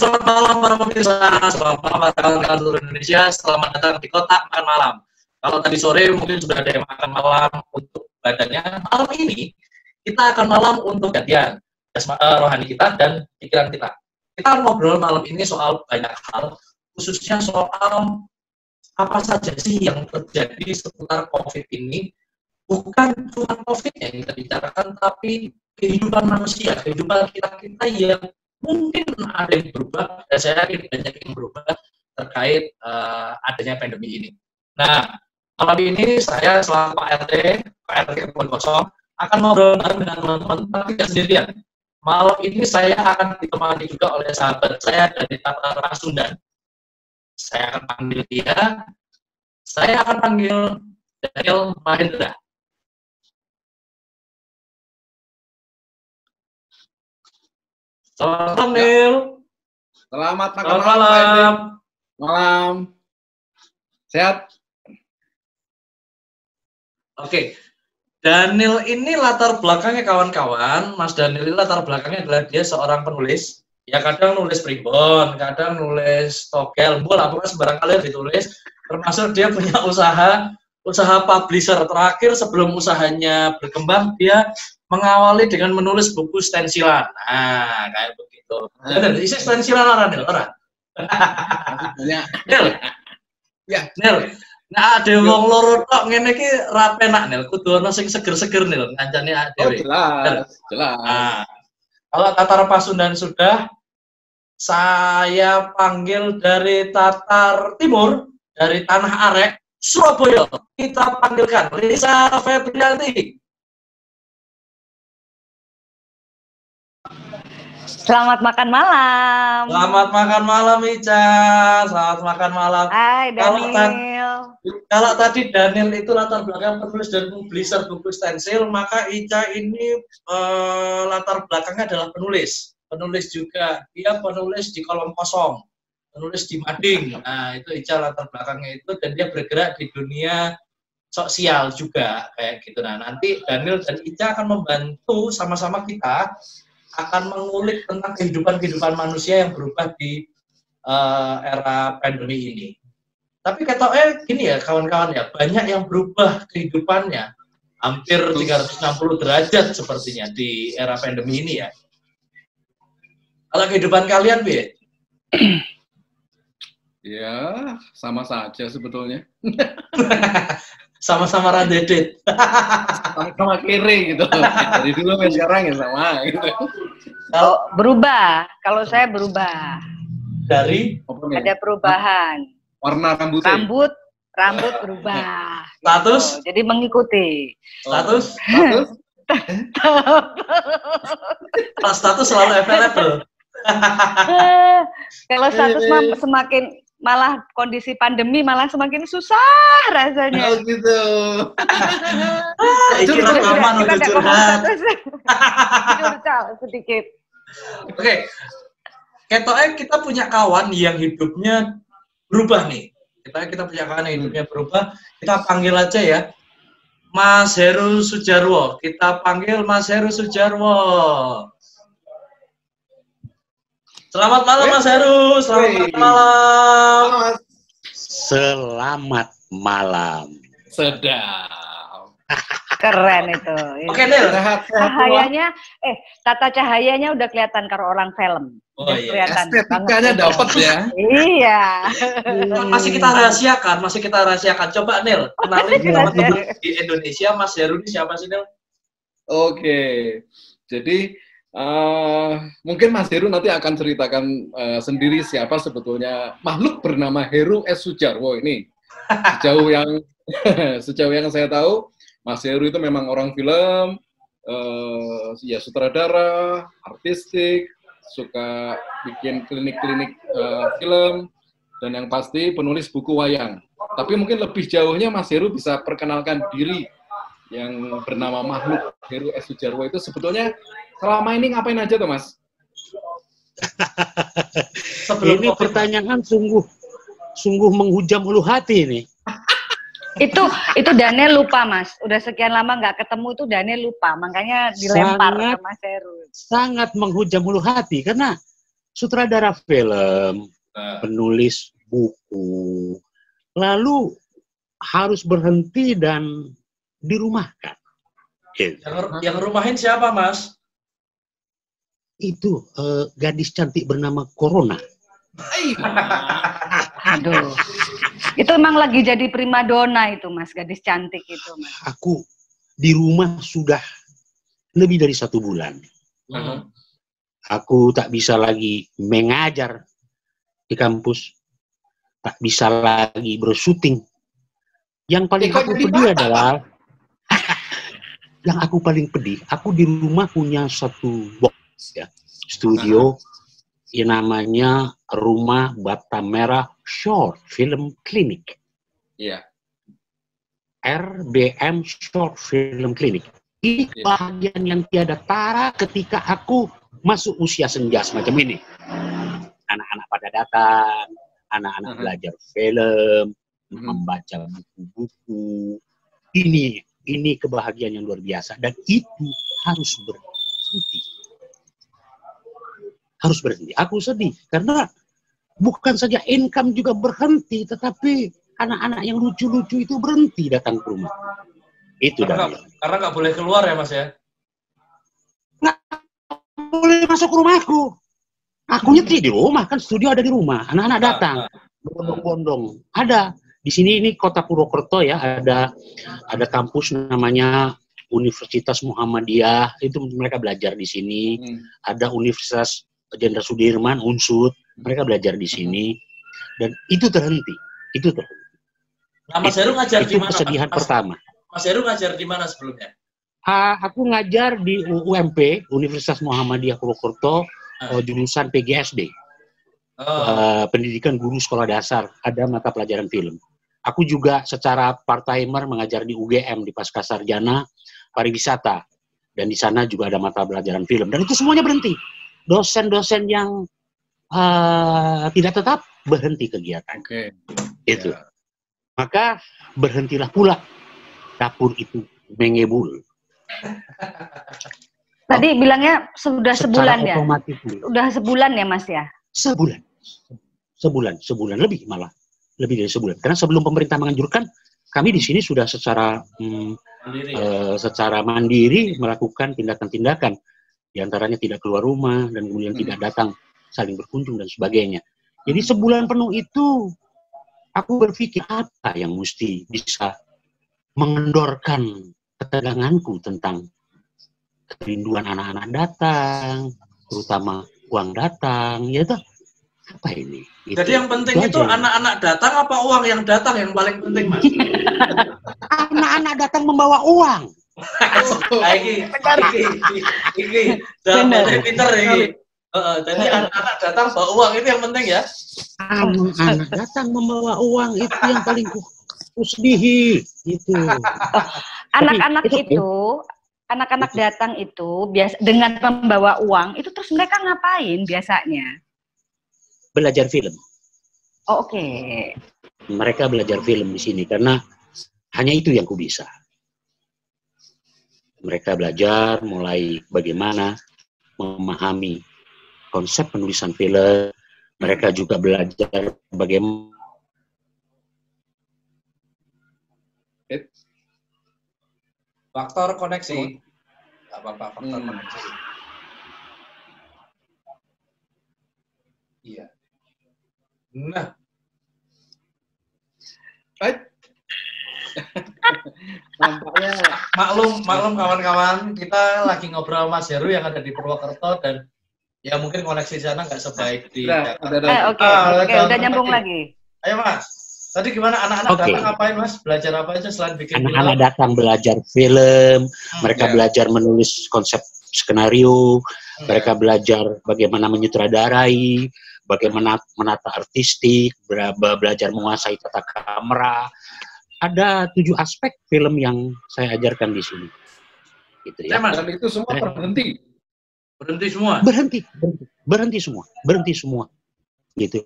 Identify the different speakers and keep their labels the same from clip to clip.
Speaker 1: selamat malam para pemirsa, selamat malam para kawan-kawan seluruh Indonesia, selamat datang di Kotak Makan Malam. Kalau tadi sore mungkin sudah ada yang makan malam untuk badannya, malam ini kita akan malam untuk gantian rohani kita dan pikiran kita. Kita akan ngobrol malam ini soal banyak hal, khususnya soal apa saja sih yang terjadi seputar COVID ini. Bukan cuma COVID yang kita bicarakan, tapi kehidupan manusia, kehidupan kita yang mungkin ada yang berubah, dan saya yakin banyak yang berubah terkait adanya pandemi ini. Nah, malam ini saya selaku Pak RT Kebun Kosong akan ngobrol dengan teman-teman, tapi tidak sendirian. Malam ini saya akan ditemani juga oleh sahabat saya dari Tatar Pasundan. Saya akan panggil dia, saya akan panggil Daniel Mahendra. Selamat malam, Neil.
Speaker 2: Selamat
Speaker 1: malam.
Speaker 2: Malam. Sehat?
Speaker 1: Oke. Daniel ini latar belakangnya kawan-kawan, Mas Daniel ini latar belakangnya adalah dia seorang penulis. Ya kadang nulis pribon, kadang nulis togel, bola, pokoknya sembarang kali ditulis. Termasuk dia punya usaha publisher. Terakhir sebelum usahanya berkembang, dia mengawali dengan menulis buku stensilan. Nah, kayak begitu. Dan isi stensilan orang. Nel.
Speaker 2: Ya,
Speaker 1: Nel. Nah, ada wong loro tok ngene iki ra penak, Nel. Kudu ana sing seger-seger, Nel, ngancane dhewe.
Speaker 2: Jelas.
Speaker 1: Nah, kalau Tatar Pasundan sudah, saya panggil dari Tatar Timur, dari Tanah Arek, Surabaya. Kita panggilkan Lisa Febrianti.
Speaker 3: Selamat makan malam.
Speaker 1: Selamat makan malam, Ica. Selamat makan malam.
Speaker 3: Hai, Daniel.
Speaker 1: Kalau tadi Daniel itu latar belakang penulis dan publisher buku stensil, maka Ica ini latar belakangnya adalah penulis. Penulis juga. Dia penulis di kolom kosong, penulis di mading. Nah, itu Ica latar belakangnya itu, dan dia bergerak di dunia sosial juga kayak gitu. Nah, nanti Daniel dan Ica akan membantu sama-sama kita akan mengulik tentang kehidupan manusia yang berubah di era pandemi ini. Tapi ketoknya gini ya kawan-kawan ya, banyak yang berubah kehidupannya, hampir 360 derajat sepertinya di era pandemi ini ya. Kalau kehidupan kalian, Bi?
Speaker 2: Ya, sama saja sebetulnya.
Speaker 1: Sama-sama radedit.
Speaker 2: Sama kiri gitu. Dari dulu sampai sekarang ya sama gitu.
Speaker 3: Kalau berubah, kalau saya berubah.
Speaker 1: Dari?
Speaker 3: Ada perubahan.
Speaker 2: Warna rambutnya?
Speaker 3: Rambut berubah.
Speaker 1: Status?
Speaker 3: Gitu. Jadi mengikuti.
Speaker 1: Status? Status selalu available.
Speaker 3: Kalau status semakin, malah kondisi pandemi malah semakin susah rasanya.
Speaker 2: Oh gitu.
Speaker 1: Kita aman untuk curhat.
Speaker 3: Sedikit.
Speaker 1: Oke. Ketoknya kita punya kawan yang hidupnya berubah nih. Kita punya kawan yang hidupnya berubah. Kita panggil aja ya, Mas Heru Sujarwo. Kita panggil Mas Heru Sujarwo. Selamat malam Mas Heru, selamat malam.
Speaker 4: Selamat malam.
Speaker 2: Sedap.
Speaker 3: Keren itu.
Speaker 1: Oke, Nel.
Speaker 3: Cahayanya, tata cahayanya udah kelihatan kalau orang film.
Speaker 1: Oh iya.
Speaker 3: Kelihatan
Speaker 2: Estetikanya dapat ya.
Speaker 3: Iya.
Speaker 1: Masih kita rahasiakan. Coba Nel, kenalin teman-teman di Indonesia, Mas Heru ini siapa sih, Nel?
Speaker 2: Oke. Jadi mungkin Mas Heru nanti akan ceritakan sendiri siapa sebetulnya makhluk bernama Heru S. Sujarwo ini. Sejauh yang saya tahu, Mas Heru itu memang orang film, ya sutradara, artistik, suka bikin klinik-klinik film, dan yang pasti penulis buku wayang. Tapi mungkin lebih jauhnya Mas Heru bisa perkenalkan diri yang bernama makhluk Heru S. Sujarwo itu sebetulnya selama ini ngapain aja tuh, Mas?
Speaker 4: Ini pertanyaan sungguh menghujam ulu hati ini.
Speaker 3: Itu Daniel lupa, Mas. Udah sekian lama nggak ketemu tuh Daniel lupa, makanya dilempar ke Mas Heru.
Speaker 4: Sangat menghujam ulu hati karena sutradara film, penulis buku, lalu harus berhenti dan dirumahkan.
Speaker 1: Yang rumahin siapa, Mas?
Speaker 4: Itu gadis cantik bernama Corona.
Speaker 3: Aduh. Itu emang lagi jadi primadona itu, Mas, gadis cantik itu, Mas.
Speaker 4: Aku di rumah sudah lebih dari 1 bulan. Aku tak bisa lagi mengajar di kampus, tak bisa lagi bersyuting. Yang paling aku pedih adalah, yang aku paling pedih, aku di rumah punya satu box ya, studio yang namanya Rumah Bata Merah Short Film Clinic.
Speaker 2: Iya.
Speaker 4: RBM Short Film Clinic. Ini bagian yang tiada tara ketika aku masuk usia senja semacam ini. Anak-anak pada datang, anak-anak belajar film, membaca buku-buku. Ini kebahagiaan yang luar biasa dan itu harus berhenti. Harus berhenti. Aku sedih karena bukan saja income juga berhenti, tetapi anak-anak yang lucu-lucu itu berhenti datang ke rumah. Itu
Speaker 1: karena nggak boleh keluar ya, Mas ya?
Speaker 4: Nggak boleh masuk ke rumahku. Aku nyetir di rumah, kan studio ada di rumah. Anak-anak datang, bondong-bondong. Ada di sini, ini kota Purwokerto ya, ada kampus namanya Universitas Muhammadiyah, itu mereka belajar di sini. Ada Universitas Jenderal Sudirman, UNSUD, mereka belajar di sini. Dan itu terhenti.
Speaker 1: Nah, Mas Heru ngajar di mana?
Speaker 4: Itu kesedihan pertama.
Speaker 1: Mas Heru ngajar di mana sebelumnya?
Speaker 4: Aku ngajar di UMP, Universitas Muhammadiyah Purwokerto, jurusan PGSD. Pendidikan Guru Sekolah Dasar, ada mata pelajaran film. Aku juga secara part-timer mengajar di UGM, di Pascasarjana Pariwisata. Dan di sana juga ada mata pelajaran film. Dan itu semuanya berhenti. Dosen-dosen yang tidak tetap berhenti kegiatan. Itu. Maka berhentilah pula dapur itu mengebul.
Speaker 3: Tadi bilangnya sudah sebulan ya?
Speaker 4: Sudah
Speaker 3: sebulan ya, Mas ya?
Speaker 4: Sebulan lebih malah. Lebih dari sebulan. Karena sebelum pemerintah menganjurkan, kami di sini sudah secara mandiri melakukan tindakan-tindakan. Di antaranya tidak keluar rumah dan kemudian tidak datang saling berkunjung dan sebagainya. Jadi sebulan penuh itu aku berpikir apa yang mesti bisa mengendorkan keteganganku tentang kerinduan anak-anak datang, terutama uang datang, ya toh. Apa ini?
Speaker 1: Jadi yang penting itu anak-anak datang apa uang yang datang yang paling penting, Mas?
Speaker 4: Anak-anak datang membawa uang.
Speaker 1: Ini pinter ini. Jadi anak-anak datang bawa uang itu yang penting ya.
Speaker 4: Anak datang membawa uang itu yang paling kusdihi itu.
Speaker 3: Anak-anak datang itu biasa dengan membawa uang itu, terus mereka ngapain biasanya?
Speaker 4: Belajar film.
Speaker 3: Oh, oke.
Speaker 4: Mereka belajar film di sini karena hanya itu yang ku bisa. Mereka belajar mulai bagaimana memahami konsep penulisan film. Mereka juga belajar bagaimana
Speaker 1: faktor koneksi. Apa-apa faktor koneksi. Iya. Nah. Nampaknya maklum kawan-kawan, kita lagi ngobrol Mas Heru yang ada di Purwokerto dan ya mungkin koneksi di sana nggak sebaik di Jakarta.
Speaker 3: Oke, udah nyambung lagi.
Speaker 1: Ayo Mas, tadi gimana anak-anak datang ngapain Mas? Belajar apa aja selain bikin film?
Speaker 4: Anak-anak datang belajar film, mereka belajar menulis konsep skenario, mereka belajar bagaimana menyutradarai, bagaimana menata artistik, belajar menguasai tata kamera. Ada 7 aspek film yang saya ajarkan di sini. Gitu ya.
Speaker 2: Dan itu semua berhenti.
Speaker 1: Berhenti semua.
Speaker 4: Berhenti semua. Gitu.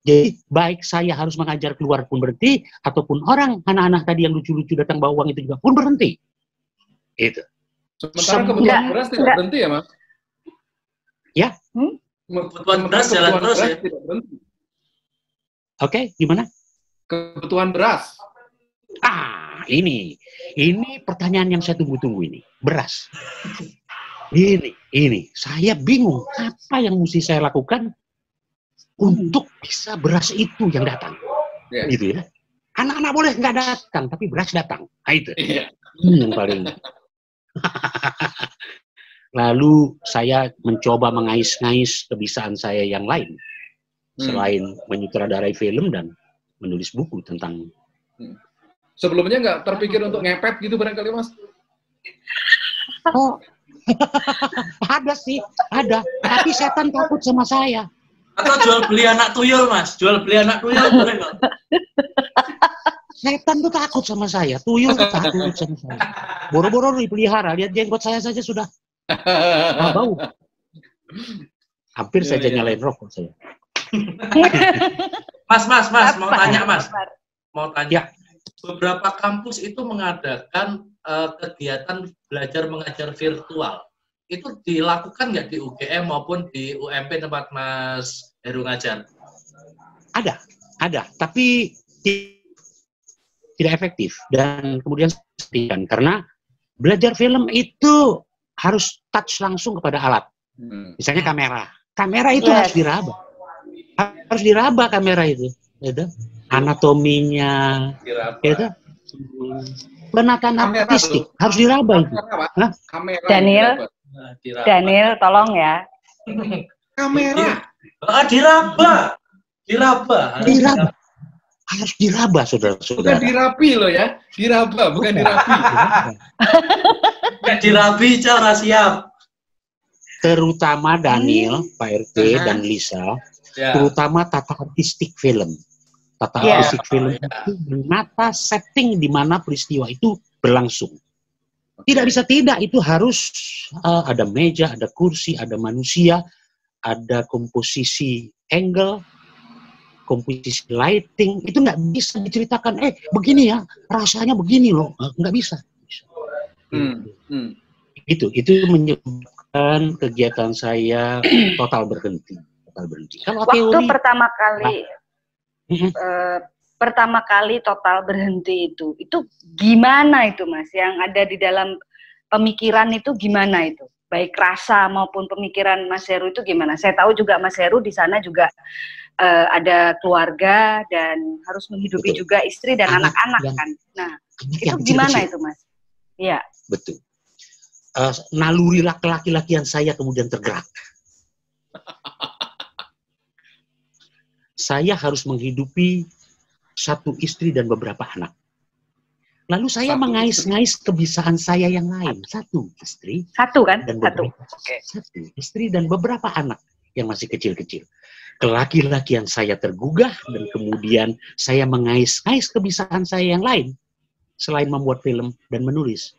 Speaker 4: Jadi baik saya harus mengajar keluar pun berhenti, ataupun anak-anak tadi yang lucu-lucu datang bawa uang itu juga pun berhenti. Itu.
Speaker 2: Sementara kebutuhan beras tidak berhenti ya, Mas?
Speaker 4: Ya.
Speaker 1: Kebutuhan beras jalan terus ya.
Speaker 2: Tidak berhenti.
Speaker 4: Oke, gimana?
Speaker 2: Kebutuhan beras.
Speaker 4: Ini pertanyaan yang saya tunggu-tunggu ini. Beras. Ini. Saya bingung apa yang mesti saya lakukan untuk bisa beras itu yang datang.
Speaker 2: Yeah.
Speaker 4: Gitu ya. Anak-anak boleh nggak datang, tapi beras datang. Nah, itu.
Speaker 2: Yeah.
Speaker 4: Yang paling. Lalu saya mencoba mengais-ngais kebiasaan saya yang lain. Selain menyutradarai film dan menulis buku tentang...
Speaker 2: Sebelumnya nggak terpikir untuk ngepet gitu barangkali, Mas?
Speaker 4: Oh, ada sih, ada. Tapi setan takut sama saya.
Speaker 1: Atau jual beli anak tuyul, Mas? Jual beli anak tuyul boleh nggak?
Speaker 4: Setan tuh takut sama saya, tuyul tuh takut sama saya. Boro-boro dipelihara, lihat jenggot saya saja sudah bau. Hampir saja nyalain rokok saya.
Speaker 1: Mas, mau tanya, Mas. Mau tanya.
Speaker 4: Ya.
Speaker 1: Beberapa kampus itu mengadakan kegiatan belajar mengajar virtual. Itu dilakukan nggak di UGM maupun di UMP tempat Mas Heru ngajar? Ada. Tapi tidak efektif. Dan kemudian karena belajar film itu harus touch langsung kepada alat. Misalnya kamera. Kamera itu harus diraba. Harus diraba kamera itu. Gitu. Anatominya, gitu. Penataan artistik harus diraba itu.
Speaker 2: Kamera.
Speaker 3: Daniel, tolong ya.
Speaker 2: Kamera.
Speaker 1: Diraba.
Speaker 4: Harus diraba, saudara-saudara.
Speaker 2: Bukan dirapi loh ya. Diraba, bukan dirapi.
Speaker 1: Nggak dirabi, cara siap.
Speaker 4: Terutama Daniel, Pak RT, dan Lisa.
Speaker 1: Ya.
Speaker 4: Terutama tata artistik film. Tata artistik film itu menata setting di mana peristiwa itu berlangsung. Tidak bisa tidak, itu harus ada meja, ada kursi, ada manusia, ada komposisi angle, komposisi lighting. Itu nggak bisa diceritakan, begini ya, rasanya begini loh. Nggak bisa. Itu menyebabkan kegiatan saya total berhenti. Kalau
Speaker 3: waktu
Speaker 4: teori,
Speaker 3: pertama kali total berhenti itu gimana itu, Mas? Yang ada di dalam pemikiran itu gimana itu? Baik rasa maupun pemikiran Mas Heru itu gimana? Saya tahu juga Mas Heru di sana juga ada keluarga dan harus menghidupi juga istri dan anak-anak kan. Nah, itu gimana itu, Mas? Iya.
Speaker 4: Betul. Naluri laki-lakian saya kemudian tergerak. Saya harus menghidupi satu istri dan beberapa anak. Lalu saya mengais-ngais kebiasaan saya yang lain. Satu istri.
Speaker 3: Satu kan?
Speaker 4: Dan
Speaker 3: satu.
Speaker 4: Satu istri dan beberapa anak yang masih kecil-kecil. Kelaki-lakian saya tergugah dan kemudian saya mengais-ngais kebiasaan saya yang lain. Selain membuat film dan menulis.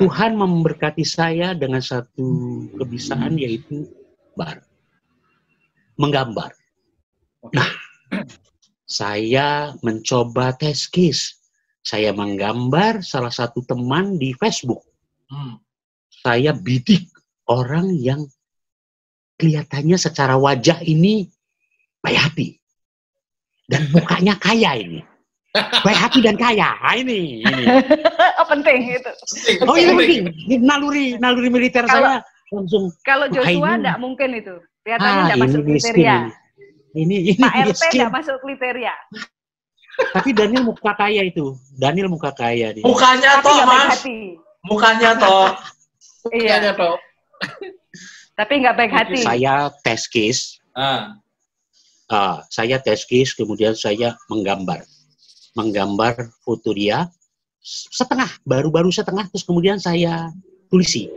Speaker 4: Tuhan memberkati saya dengan satu kebiasaan yaitu menggambar. Nah, saya mencoba test case. Saya menggambar salah satu teman di Facebook. Saya bidik orang yang kelihatannya secara wajah ini baik hati. Dan mukanya kaya ini. Baik hati dan kaya. Ini.
Speaker 3: Oh, penting itu.
Speaker 4: Oh, ini penting. Naluri militer saya langsung.
Speaker 3: Kalau Joshua enggak mungkin itu. Kelihatannya enggak masuk kriteria. Ini Pak RT nggak masuk kriteria. Tapi Daniel muka kaya itu. Dia.
Speaker 1: Mukanya toh, Mas. Mukanya toh.
Speaker 3: Iya. Tapi nggak baik hati.
Speaker 4: Saya test case. Saya test case, kemudian saya menggambar foto dia setengah, baru setengah, terus kemudian saya tulisi.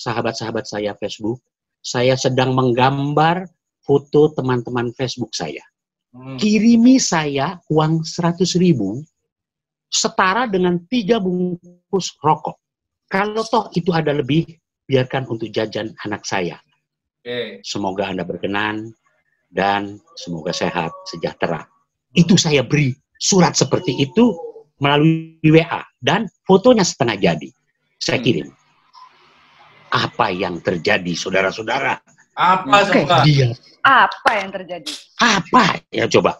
Speaker 4: Sahabat-sahabat saya Facebook. Saya sedang menggambar foto teman-teman Facebook saya. Kirimi saya uang 100.000 setara dengan 3 bungkus rokok. Kalau toh itu ada lebih, biarkan untuk jajan anak saya. Semoga Anda berkenan dan semoga sehat, sejahtera. Itu saya beri surat seperti itu melalui WA dan fotonya setengah jadi. Saya kirim. Apa yang terjadi, saudara-saudara?
Speaker 1: Apa coba?
Speaker 4: Dia
Speaker 3: Apa yang terjadi?
Speaker 4: apa ya coba?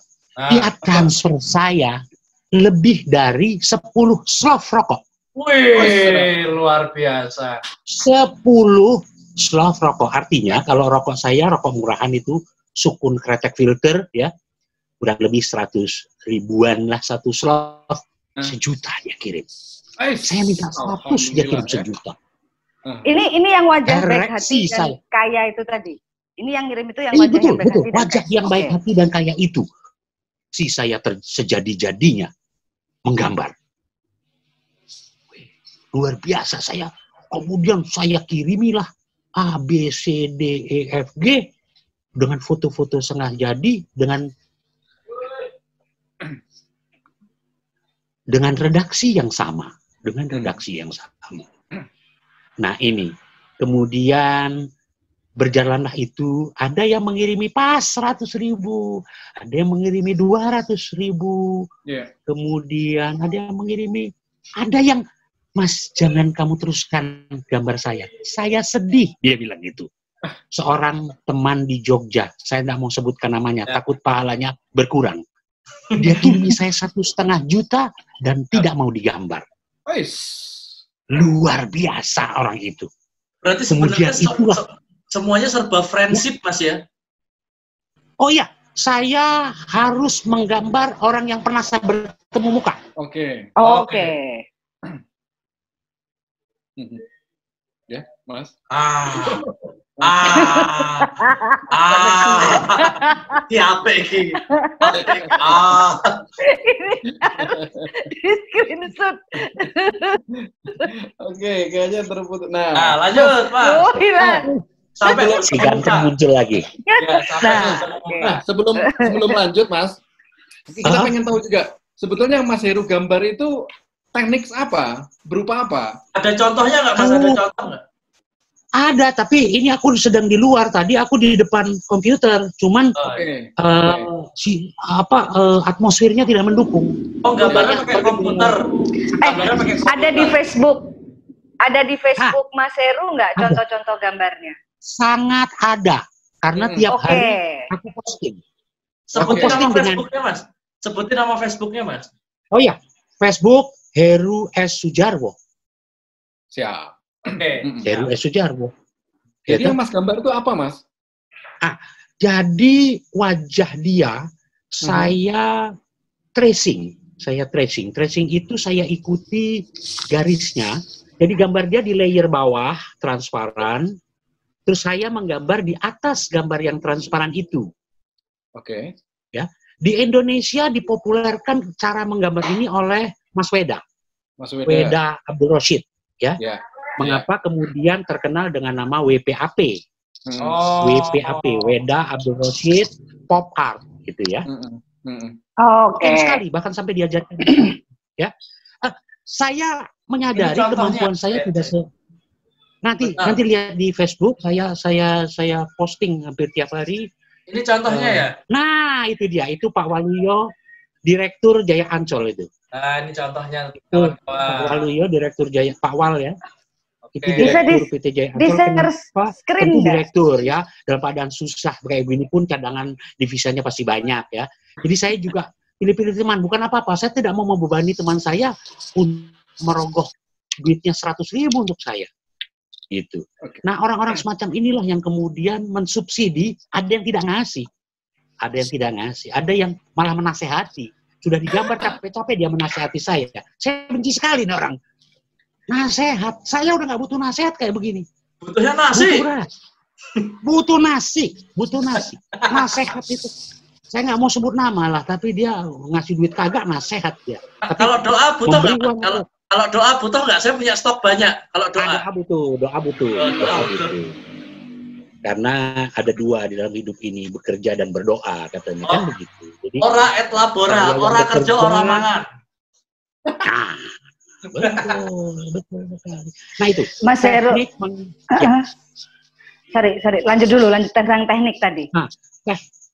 Speaker 4: Dia transfer saya lebih dari 10 slov rokok.
Speaker 1: Wih, luar biasa.
Speaker 4: 10 slov rokok. Artinya kalau rokok saya, rokok murahan itu sukun kretek filter ya, kurang lebih 100 ribuan lah satu slov. 1 juta dia kirim. Saya minta 100, dia kirim 1 juta.
Speaker 3: Ini yang wajah baik hati dan kaya itu tadi. Ini yang ngirim itu yang wajah
Speaker 4: betul,
Speaker 3: yang baik hati.
Speaker 4: Wajah yang baik hati dan kaya itu. Si saya sejadi-jadinya menggambar. Luar biasa saya. Kemudian saya kirimilah A, B, C, D, E, F, G dengan foto-foto setengah jadi dengan redaksi yang sama. Nah ini, kemudian berjalanlah itu, ada yang mengirimi pas 100 ribu, ada yang mengirimi 200 ribu, kemudian ada yang mengirimi, ada yang, Mas jangan kamu teruskan gambar saya sedih, dia bilang gitu. Seorang teman di Jogja, saya tidak mau sebutkan namanya, takut pahalanya berkurang. Dia kirimi saya 1,5 juta dan tidak mau digambar. Luar biasa orang itu.
Speaker 1: Berarti sebenarnya semuanya serba friendship, Mas ya?
Speaker 4: Oh iya, saya harus menggambar orang yang pernah saya bertemu muka.
Speaker 2: Oke. Ya, Mas.
Speaker 1: Siapa ini?
Speaker 3: Di screenshot.
Speaker 2: Oke, kayaknya terputus.
Speaker 1: Nah, lanjut, Pak.
Speaker 3: Oh, hilang.
Speaker 1: Sampai
Speaker 4: si ganteng muncul lagi.
Speaker 2: Sebelum lanjut, Mas, kita pengen tahu juga sebetulnya Mas Heru gambar itu teknik apa? Berupa apa?
Speaker 1: Ada contohnya nggak, Mas? Ada contoh nggak?
Speaker 4: Ada, tapi ini aku sedang di luar. Tadi aku di depan komputer, cuman atmosfernya tidak mendukung.
Speaker 1: Oh, gambarnya pakai komputer.
Speaker 3: Ada di Facebook. Ada di Facebook Mas Heru nggak contoh-contoh gambarnya?
Speaker 4: Sangat ada, karena tiap hari aku posting.
Speaker 1: Sebutin nama Facebooknya, Mas. Sebutin nama Facebooknya, Mas.
Speaker 4: Oh ya, Facebook Heru S. Sujarwo.
Speaker 2: Siap.
Speaker 4: Heru S. Sujarwo.
Speaker 2: Jadi yang Mas gambar itu apa, Mas?
Speaker 4: Jadi wajah dia saya tracing. Tracing itu saya ikuti garisnya. Jadi gambar dia di layer bawah transparan. Terus saya menggambar di atas gambar yang transparan itu. Ya, di Indonesia dipopulerkan cara menggambar ini oleh Mas Weda. Weda Abdul Rashid, ya. Mengapa kemudian terkenal dengan nama WPAP? WPAP, Weda Abdul Rashid Pop Art, gitu ya. Keren sekali, bahkan sampai diajarkan. Ya, saya menyadari kemampuan saya tidak Nanti lihat di Facebook, saya posting hampir tiap hari.
Speaker 1: Ini contohnya ya?
Speaker 4: Nah, itu dia. Itu Pak Waluyo, Direktur Jaya Ancol itu.
Speaker 1: Ini contohnya.
Speaker 4: Pak Waluyo, Direktur Jaya, Pak Wal ya. Itu
Speaker 3: bisa
Speaker 4: Direktur PT Jaya Ancol.
Speaker 3: Screen
Speaker 4: itu Direktur ya. Dalam keadaan susah kayak gini pun cadangan divisanya pasti banyak ya. Jadi saya juga pilih-pilih teman. Bukan apa-apa. Saya tidak mau membebani teman saya untuk merogoh duitnya 100 ribu untuk saya. Gitu. Nah, orang-orang semacam inilah yang kemudian mensubsidi, ada yang tidak ngasih. Ada yang malah menasehati. Sudah digambar capek-capek dia menasehati saya. Saya benci sekali nih orang. Nasehat. Saya udah nggak butuh nasihat kayak begini.
Speaker 1: Butuhnya nasi.
Speaker 4: Butuh nasi. Nasehat itu. Saya nggak mau sebut nama lah, tapi dia ngasih duit kagak nasehat dia. Tapi
Speaker 1: kalau doa butuh nggak? Kalau doa butuh nggak? Saya punya stok banyak. Kalau doa
Speaker 4: butuh. Karena ada 2 di dalam hidup ini, bekerja dan berdoa katanya kan begitu. Jadi
Speaker 1: ora et labora, ora kerja ora mangan.
Speaker 4: Betul sekali. Nah itu.
Speaker 3: Mas Heru. Sorry, lanjut tentang teknik tadi.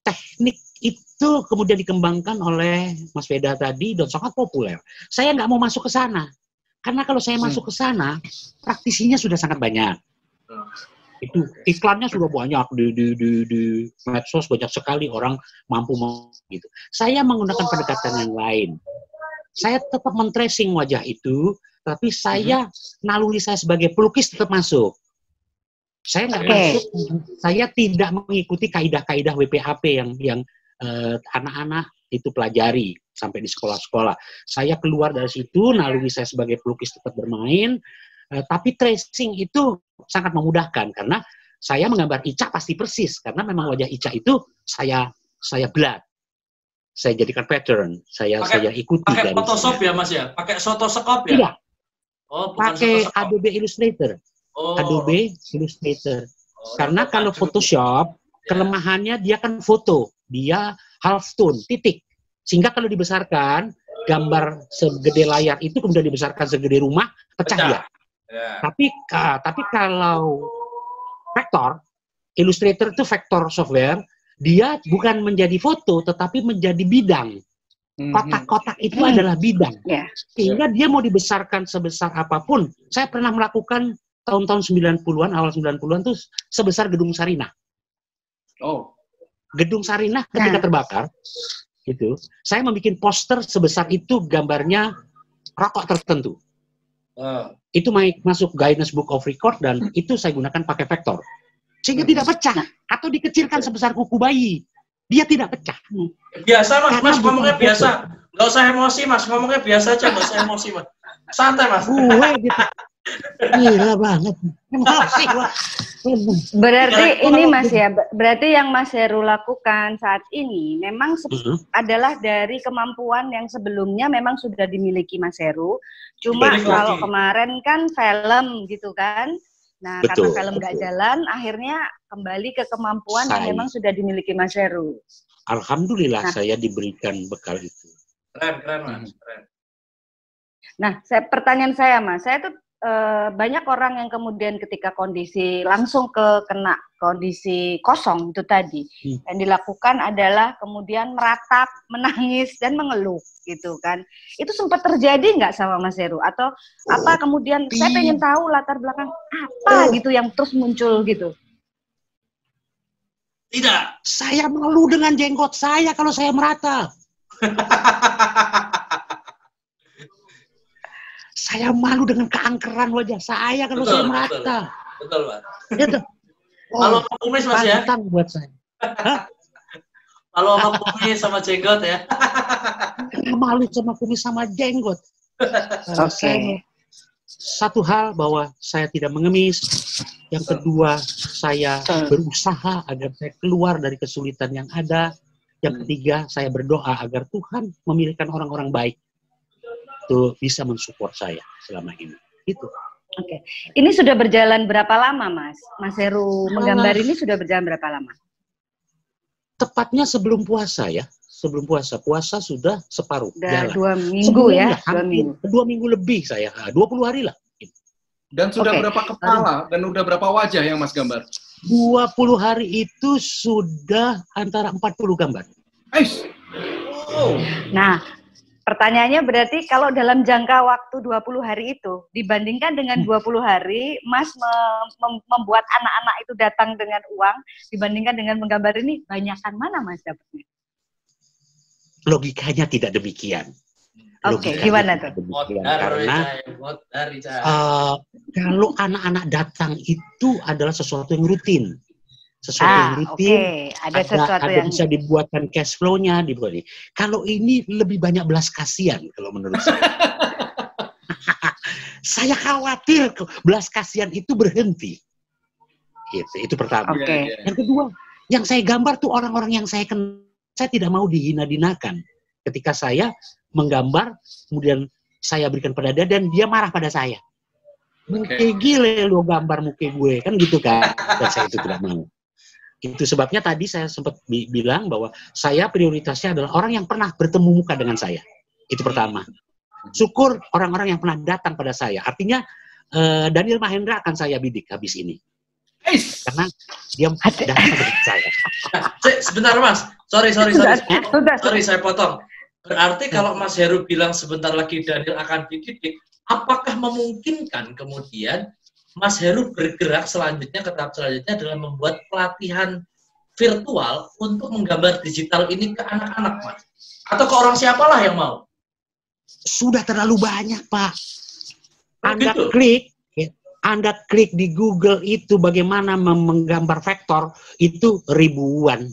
Speaker 4: Teknik itu kemudian dikembangkan oleh Mas Weda tadi dan sangat populer. Saya nggak mau masuk ke sana. Karena kalau saya masuk ke sana, praktisinya sudah sangat banyak. Itu iklannya sudah banyak di medsos, banyak sekali orang mampu gitu. Saya menggunakan pendekatan yang lain. Saya tetap men-tracing wajah itu, tapi saya naluri saya sebagai pelukis tetap masuk. Saya nggak masuk, saya tidak mengikuti kaidah-kaidah WPHP yang anak-anak itu pelajari sampai di sekolah-sekolah. Saya keluar dari situ, naluri saya sebagai pelukis tetap bermain, tapi tracing itu sangat memudahkan karena saya menggambar Ica pasti persis karena memang wajah Ica itu saya blood. Saya jadikan pattern, saya ikuti.
Speaker 1: Pakai Photoshop ya Mas ya? Pakai Photoshop ya?
Speaker 4: Tidak.
Speaker 1: Oh,
Speaker 4: pakai Adobe Illustrator. Adobe Illustrator. Karena kalau Photoshop, kelemahannya dia kan foto. Dia half tone, titik. Sehingga kalau dibesarkan, gambar segede layar itu kemudian dibesarkan segede rumah, pecah dia. Tapi kalau vektor, Illustrator itu vektor software, dia bukan menjadi foto, tetapi menjadi bidang. Kotak-kotak itu adalah bidang. Sehingga dia mau dibesarkan sebesar apapun. Saya pernah melakukan tahun-tahun 90-an, awal 90-an itu sebesar Gedung Sarinah. Gedung Sarinah ketika terbakar, itu saya membuat poster sebesar itu, gambarnya rokok tertentu. Itu masuk Guinness Book of Record dan itu saya gunakan pakai vektor. Sehingga tidak pecah atau dikecilkan sebesar kuku bayi. Dia tidak pecah.
Speaker 1: Biasa Mas ngomongnya biasa. Nggak usah emosi Mas, ngomongnya biasa aja, nggak usah emosi Mas. Santai Mas.
Speaker 4: Gitu. Gila banget. Emosi.
Speaker 3: Berarti ini Mas ya, berarti yang Mas Heru lakukan saat ini memang adalah dari kemampuan yang sebelumnya memang sudah dimiliki Mas Heru. Cuma kalau kemarin kan film gitu kan. Nah, karena film nggak jalan, akhirnya kembali ke kemampuan yang memang sudah dimiliki Mas Heru.
Speaker 4: Alhamdulillah saya diberikan bekal itu.
Speaker 1: Keren Mas, keren.
Speaker 3: Nah, pertanyaan saya Mas, saya tuh banyak orang yang kemudian ketika kondisi langsung kena kondisi kosong itu tadi, yang dilakukan adalah kemudian meratap, menangis dan mengeluh gitu kan. Itu sempat terjadi nggak sama Mas Heru atau apa kemudian saya pengen tahu latar belakang apa gitu yang terus muncul gitu.
Speaker 1: Tidak,
Speaker 4: saya mengeluh dengan jenggot saya kalau saya meratap. Saya malu dengan keangkeran wajah saya kalau saya merata.
Speaker 1: Betul, Pak. Gitu. Kalau kumis Mas ya?
Speaker 4: Buat saya.
Speaker 1: Kalau sama kumis sama jenggot ya?
Speaker 4: Malu sama kumis sama jenggot. Satu hal bahwa saya tidak mengemis. Yang kedua, saya berusaha agar saya keluar dari kesulitan yang ada. Yang ketiga, saya berdoa agar Tuhan memilihkan orang-orang baik itu bisa mensupport saya selama ini. Itu.
Speaker 3: Oke. Ini sudah berjalan berapa lama, Mas? Mas Heru menggambar ini sudah berjalan berapa lama?
Speaker 4: Tepatnya sebelum puasa ya. Sebelum puasa. Puasa sudah separuh
Speaker 3: jalan. 2 minggu
Speaker 4: sebelumnya,
Speaker 3: ya?
Speaker 4: 2 minggu lebih saya. 20 hari lah.
Speaker 2: Dan sudah berapa kepala dan udah berapa wajah yang Mas gambar?
Speaker 4: 20 hari itu sudah antara 40 gambar.
Speaker 3: Nah, pertanyaannya berarti kalau dalam jangka waktu 20 hari itu, dibandingkan dengan 20 hari, Mas membuat anak-anak itu datang dengan uang, dibandingkan dengan menggambar ini, banyakan mana Mas dapatnya?
Speaker 4: Logikanya tidak demikian.
Speaker 3: Oke, gimana tuh?
Speaker 4: Karena kalau anak-anak datang itu adalah sesuatu yang rutin. Sesuatu yang rutin, ada bisa dibuatkan cash flow-nya, dibuat. Kalau ini lebih banyak belas kasihan kalau menurut saya. Saya khawatir belas kasihan itu berhenti. Itu pertama. Yang kedua, yang saya gambar tuh orang-orang yang saya kenal. Saya tidak mau dihina-dinakan. Ketika saya menggambar, kemudian saya berikan pada dia dan dia marah pada saya. Muke gile lo gambar muke gue, kan gitu kan. Dan saya itu tidak mau. Itu sebabnya tadi saya sempat bilang bahwa saya prioritasnya adalah orang yang pernah bertemu muka dengan saya. Itu pertama. Syukur orang-orang yang pernah datang pada saya. Artinya Daniel Mahendra akan saya bidik habis ini. Karena dia datang kepada saya.
Speaker 1: Sebentar Mas, sorry saya potong. Berarti kalau Mas Heru bilang sebentar lagi Daniel akan dididik, apakah memungkinkan kemudian Mas Heru bergerak selanjutnya ke tahap selanjutnya adalah membuat pelatihan virtual untuk menggambar digital ini ke anak-anak, Mas? Atau ke orang siapalah yang mau?
Speaker 4: Sudah terlalu banyak, Pak.
Speaker 1: Gitu?
Speaker 4: Anda klik di Google itu bagaimana menggambar vektor itu ribuan.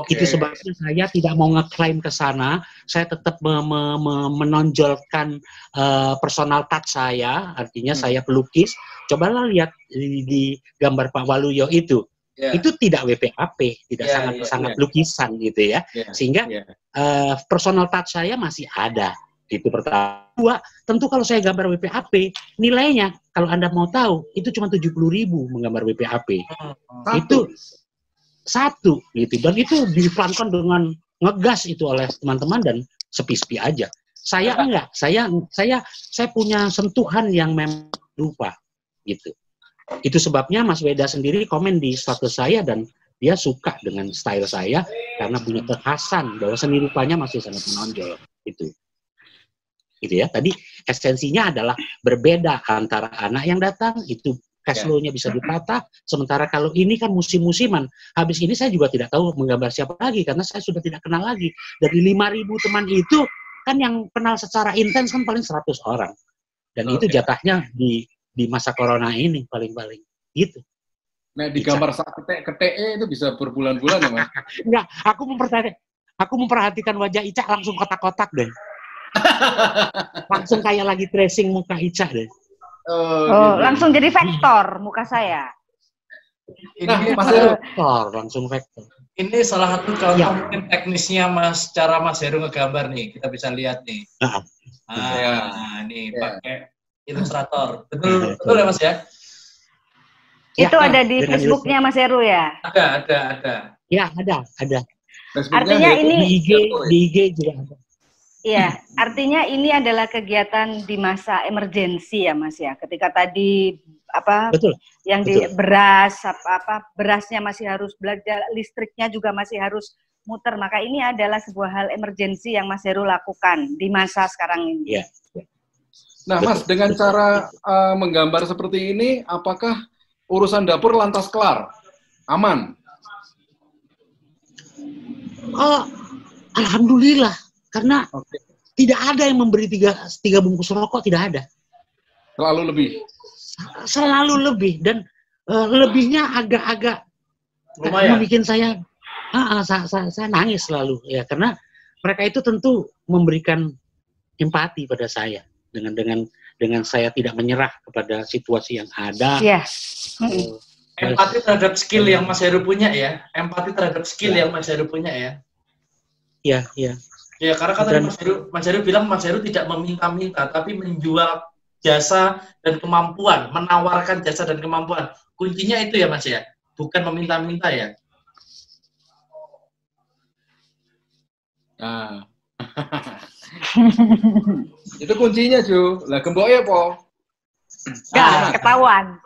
Speaker 4: Itu sebabnya saya tidak mau ngeklaim ke sana. Saya tetap menonjolkan personal touch saya, artinya saya pelukis. Cobalah lihat di gambar Pak Waluyo itu. Itu tidak WPAP, tidak sangat lukisan gitu ya. Sehingga personal touch saya masih ada. Itu pertama. Dua, tentu kalau saya gambar WPAP, nilainya kalau Anda mau tahu itu cuma 70.000 menggambar WPAP. Itu satu gitu, dan itu diperankan dengan ngegas itu oleh teman-teman dan sepi-sepi aja. Saya enggak, saya punya sentuhan yang memang lupa gitu. Itu sebabnya Mas Weda sendiri komen di status saya dan dia suka dengan style saya karena punya kekhasan bahwa seni rupanya masih sangat menonjol itu. Gitu ya. Tadi esensinya adalah berbeda antara anak yang datang itu cash flow-nya bisa ditata, sementara kalau ini kan musim-musiman. Habis ini saya juga tidak tahu menggambar siapa lagi karena saya sudah tidak kenal lagi. Dari 5.000 teman itu kan yang kenal secara intens kan paling 100 orang. Dan itu jatahnya di masa corona ini paling-paling gitu.
Speaker 2: Nah, di gambar ketek itu bisa berbulan-bulan ya, Mas?
Speaker 4: Enggak, aku memperhatikan wajah Ica langsung kotak-kotak deh. Langsung kayak lagi tracing muka Ica deh.
Speaker 3: Oh, langsung jadi vektor muka saya.
Speaker 1: Ini
Speaker 2: Mas Heru,
Speaker 4: langsung vektor.
Speaker 1: Ini salah satu contoh mungkin teknisnya cara Mas Heru ngegambar nih. Kita bisa lihat nih. Nih pakai Illustrator. Betul ya Mas ya?
Speaker 3: Itu ada di Facebook-nya Mas Heru ya?
Speaker 1: Ada.
Speaker 4: Ya, ada.
Speaker 3: Artinya ini
Speaker 4: di IG juga ada.
Speaker 3: Iya, artinya ini adalah kegiatan di masa emergensi ya Mas ya. Ketika tadi berasnya masih harus belajar, listriknya juga masih harus muter. Maka ini adalah sebuah hal emergensi yang Mas Heru lakukan di masa sekarang ini.
Speaker 4: Iya.
Speaker 2: Nah, Mas, dengan cara menggambar seperti ini, apakah urusan dapur lantas kelar? Aman?
Speaker 4: Oh, alhamdulillah. Karena tidak ada yang memberi tiga bungkus rokok, tidak ada. Selalu lebih. Dan lebihnya agak-agak membuat saya nangis selalu. Ya, karena mereka itu tentu memberikan empati pada saya. Dengan saya tidak menyerah kepada situasi yang ada.
Speaker 3: Iya.
Speaker 1: Empati terhadap skill yang Mas Heru punya ya. Empati terhadap skill yang Mas Heru punya ya.
Speaker 4: Iya.
Speaker 1: Ya, karena kan tadi Mas Heru bilang Mas Heru tidak meminta-minta, tapi menjual jasa dan kemampuan, menawarkan jasa dan kemampuan. Kuncinya itu ya Mas ya, bukan meminta-minta ya.
Speaker 2: Nah. Itu kuncinya, Ju. Lah gemboknya po?
Speaker 3: Ketahuan.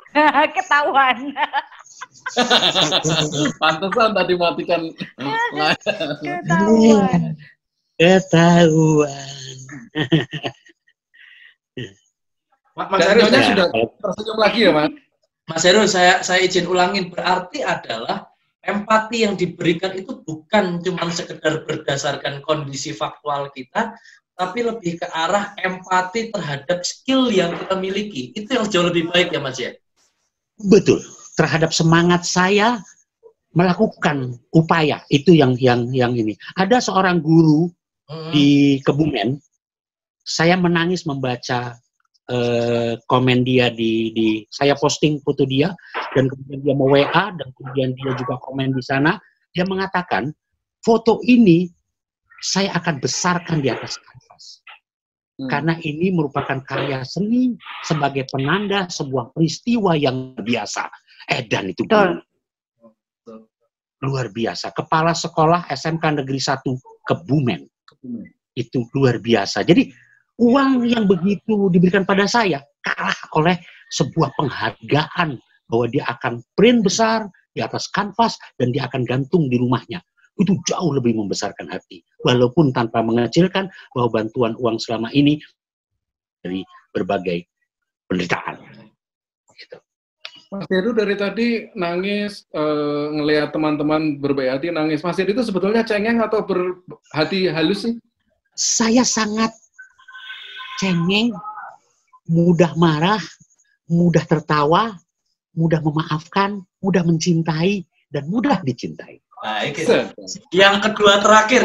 Speaker 2: Pantesan tadi matikan.
Speaker 4: Ketahuan.
Speaker 1: Mas Heru
Speaker 2: sudah tersenyum lagi ya, Mas?
Speaker 1: Mas Heru, saya izin ulangin, berarti adalah empati yang diberikan itu bukan cuma sekedar berdasarkan kondisi faktual kita, tapi lebih ke arah empati terhadap skill yang kita miliki. Itu yang jauh lebih baik ya Mas ya?
Speaker 4: Betul. Terhadap semangat saya melakukan upaya itu yang ini. Ada seorang guru di Kebumen, saya menangis membaca komen dia di saya posting foto dia dan kemudian dia mau WA dan kemudian dia juga komen di sana. Dia mengatakan foto ini saya akan besarkan di atas kanvas karena ini merupakan karya seni sebagai penanda sebuah peristiwa yang biasa. Dan itu luar biasa. Kepala sekolah SMK Negeri 1 Kebumen. Itu luar biasa. Jadi uang yang begitu diberikan pada saya kalah oleh sebuah penghargaan bahwa dia akan print besar di atas kanvas dan dia akan gantung di rumahnya. Itu jauh lebih membesarkan hati. Walaupun tanpa mengecilkan bahwa bantuan uang selama ini dari berbagai penderitaan. Gitu.
Speaker 2: Mas Heru dari tadi nangis, ngelihat teman-teman berbaik hati nangis. Mas Heru itu sebetulnya cengeng atau berhati halus sih?
Speaker 4: Saya sangat cengeng, mudah marah, mudah tertawa, mudah memaafkan, mudah mencintai, dan mudah dicintai.
Speaker 1: Baik. Yang kedua terakhir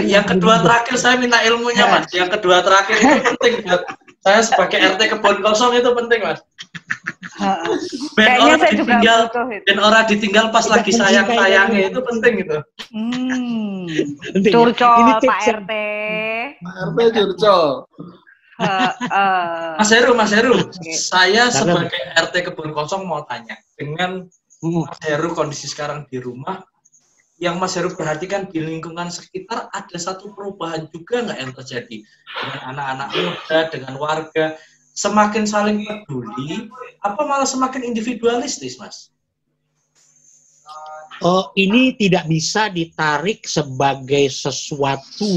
Speaker 1: saya minta ilmunya, Mas. Yang kedua terakhir itu penting buat saya sebagai RT Kebon Kosong, itu penting, Mas. Ben orang ditinggal pas lagi sayang-sayangnya, itu penting itu.
Speaker 3: Curcol Pak RT.
Speaker 2: Pak RT curcol.
Speaker 1: Mas Heru, saya sebagai RT Kebon Kosong mau tanya, dengan Mas Heru kondisi sekarang di rumah, yang Mas Heru perhatikan di lingkungan sekitar, ada satu perubahan juga nggak yang terjadi dengan anak-anak muda, dengan warga, semakin saling peduli, apa malah semakin individualistis, Mas?
Speaker 4: Ini tidak bisa ditarik sebagai sesuatu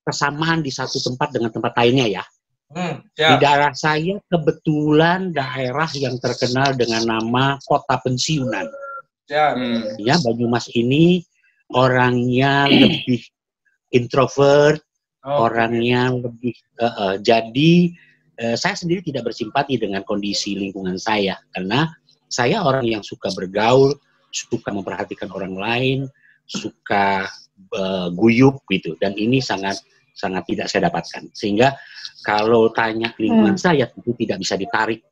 Speaker 4: kesamaan di satu tempat dengan tempat lainnya ya. Di daerah saya kebetulan daerah yang terkenal dengan nama kota pensiunan. Ya, Banyumas ini orangnya lebih introvert, orangnya lebih jadi saya sendiri tidak bersimpati dengan kondisi lingkungan saya, karena saya orang yang suka bergaul, suka memperhatikan orang lain, suka guyup gitu, dan ini sangat tidak saya dapatkan. Sehingga kalau tanya lingkungan saya tentu tidak bisa ditarik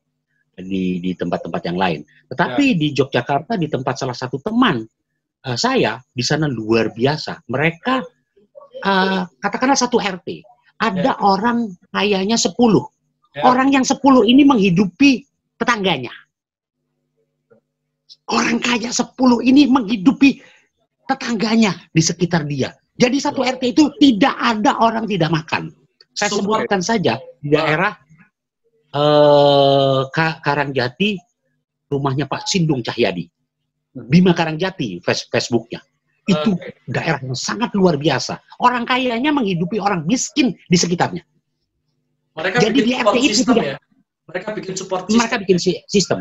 Speaker 4: di tempat-tempat yang lain. Tetapi di Yogyakarta, di tempat salah satu teman saya di sana luar biasa. Mereka katakanlah satu RT ada orang kayaknya 10. Orang yang 10 ini menghidupi tetangganya. Orang kaya 10 ini menghidupi tetangganya di sekitar dia. Jadi satu RT itu tidak ada orang tidak makan. Saya sebutkan saja di daerah Karangjati, rumahnya Pak Sindung Cahyadi. Bima Karangjati, Facebooknya. Itu daerah yang sangat luar biasa. Orang kayanya menghidupi orang miskin di sekitarnya.
Speaker 1: Mereka
Speaker 4: jadi
Speaker 1: bikin
Speaker 4: di RT itu
Speaker 1: sistem,
Speaker 4: tidak.
Speaker 1: Ya? Mereka bikin support system.
Speaker 4: Mereka bikin sistem.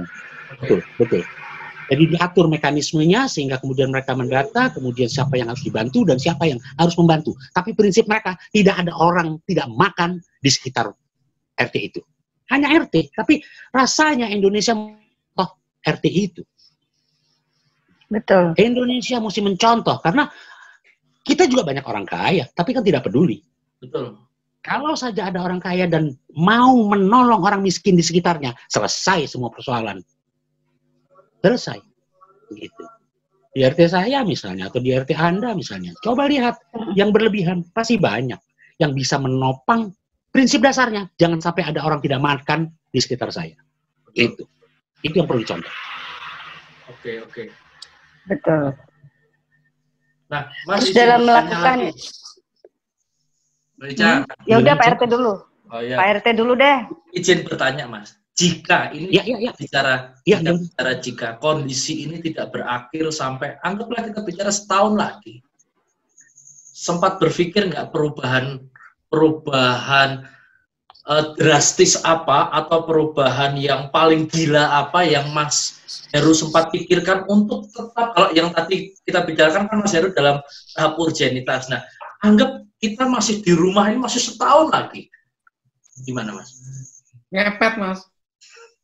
Speaker 4: Betul. Jadi diatur mekanismenya sehingga kemudian mereka mendata, kemudian siapa yang harus dibantu dan siapa yang harus membantu. Tapi prinsip mereka tidak ada orang tidak makan di sekitar RT itu. Hanya RT, tapi rasanya Indonesia RT itu.
Speaker 3: Betul.
Speaker 4: Indonesia mesti mencontoh karena kita juga banyak orang kaya, tapi kan tidak peduli.
Speaker 1: Betul.
Speaker 4: Kalau saja ada orang kaya dan mau menolong orang miskin di sekitarnya, selesai semua persoalan. Selesai. Gitu. Di RT saya misalnya, atau di RT Anda misalnya, coba lihat yang berlebihan, pasti banyak. Yang bisa menopang prinsip dasarnya, jangan sampai ada orang tidak makan di sekitar saya. Itu yang perlu dicontoh.
Speaker 1: Oke.
Speaker 3: Betul.
Speaker 1: Nah,
Speaker 3: Mas dalam melakukan ya udah Pak RT dulu. Pak RT dulu deh.
Speaker 1: Izin bertanya, Mas. Jika ini bicara jika kondisi ini tidak berakhir sampai anggaplah kita bicara setahun lagi, sempat berpikir nggak perubahan drastis apa atau perubahan yang paling gila apa yang Mas Heru sempat pikirkan untuk tetap, kalau yang tadi kita bicarakan kan Mas Heru dalam tahap urgenitas. Nah, anggap kita masih di rumah ini masih setahun lagi, gimana Mas?
Speaker 2: Ngepet Mas.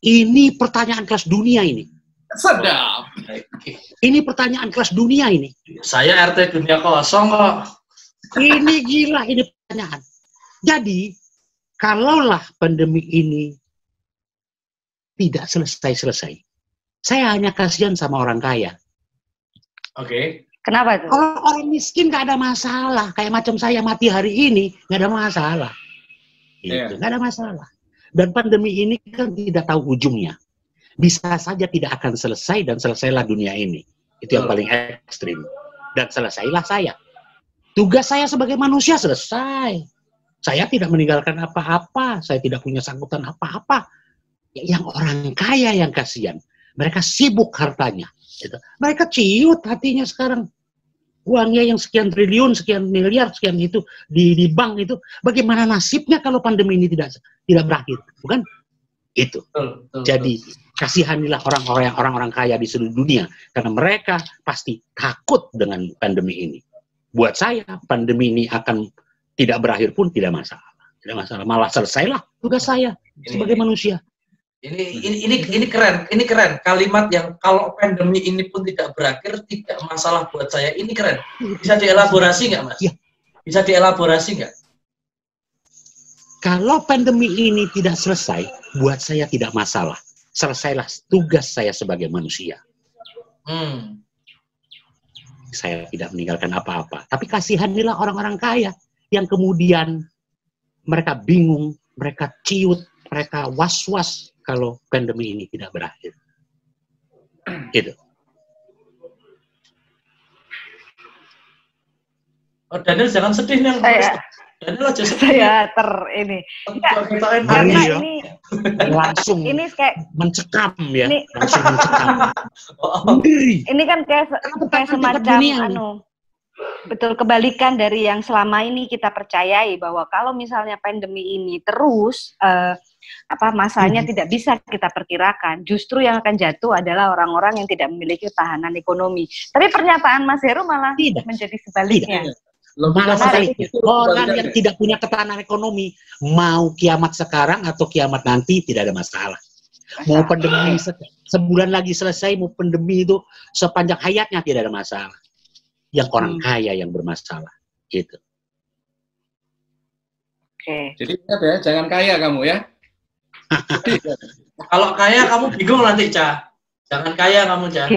Speaker 4: Ini pertanyaan kelas dunia ini.
Speaker 2: Sedap.
Speaker 4: Ini pertanyaan kelas dunia ini.
Speaker 1: Saya RT dunia kosong kok.
Speaker 4: Ini gila, ini pertanyaan. Jadi, kalaulah pandemi ini tidak selesai-selesai, saya hanya kasihan sama orang kaya.
Speaker 1: Oke.
Speaker 3: Kenapa itu?
Speaker 4: Kalau orang miskin nggak ada masalah. Kayak macam saya mati hari ini, nggak ada masalah. Gitu, nggak ada masalah. Dan pandemi ini kan tidak tahu ujungnya. Bisa saja tidak akan selesai dan selesailah dunia ini. Itu yang paling ekstrim. Dan selesailah saya. Tugas saya sebagai manusia selesai. Saya tidak meninggalkan apa-apa. Saya tidak punya sangkutan apa-apa. Yang orang kaya yang kasihan. Mereka sibuk hartanya. Gitu. Mereka ciut hatinya sekarang. Uangnya yang sekian triliun, sekian miliar, sekian itu di bank itu. Bagaimana nasibnya kalau pandemi ini tidak berakhir? Bukan? Itu. Jadi kasihanilah orang-orang kaya di seluruh dunia, karena mereka pasti takut dengan pandemi ini. Buat saya, pandemi ini akan tidak berakhir pun tidak masalah. Tidak masalah, malah selesailah tugas saya sebagai manusia.
Speaker 1: Ini keren kalimat yang kalau pandemi ini pun tidak berakhir tidak masalah buat saya. Ini keren. Bisa dielaborasi nggak, Mas?
Speaker 4: Ya.
Speaker 1: Bisa dielaborasi nggak?
Speaker 4: Kalau pandemi ini tidak selesai, buat saya tidak masalah. Selesailah tugas saya sebagai manusia. Saya tidak meninggalkan apa-apa. Tapi kasihanilah orang-orang kaya yang kemudian mereka bingung, mereka ciut, mereka was-was kalau pandemi ini tidak berakhir. Gitu.
Speaker 1: Oh, Daniel jangan sedih nih. Daniel aja sedih.
Speaker 3: Saya ini. Karena
Speaker 4: ya.
Speaker 3: ini
Speaker 4: langsung
Speaker 3: ini kayak
Speaker 4: mencekam ya.
Speaker 3: Ini,
Speaker 4: langsung mencekam.
Speaker 3: Ini kan kayak semacam betul kebalikan dari yang selama ini kita percayai, bahwa kalau misalnya pandemi ini terus masanya tidak bisa kita perkirakan, justru yang akan jatuh adalah orang-orang yang tidak memiliki ketahanan ekonomi. Tapi pernyataan Mas Heru malah menjadi sebaliknya.
Speaker 4: Malah sebaliknya, orang yang tidak punya ketahanan ekonomi, mau kiamat sekarang atau kiamat nanti tidak ada masalah. Mau pandemi sebulan lagi selesai, mau pandemi itu sepanjang hayatnya tidak ada masalah. Yang orang kaya yang bermasalah, gitu.
Speaker 3: Oke.
Speaker 2: Jadi ingat ya, jangan kaya kamu ya.
Speaker 1: Kalau kaya kamu bingung nanti, Ca. Jangan kaya kamu, Ca.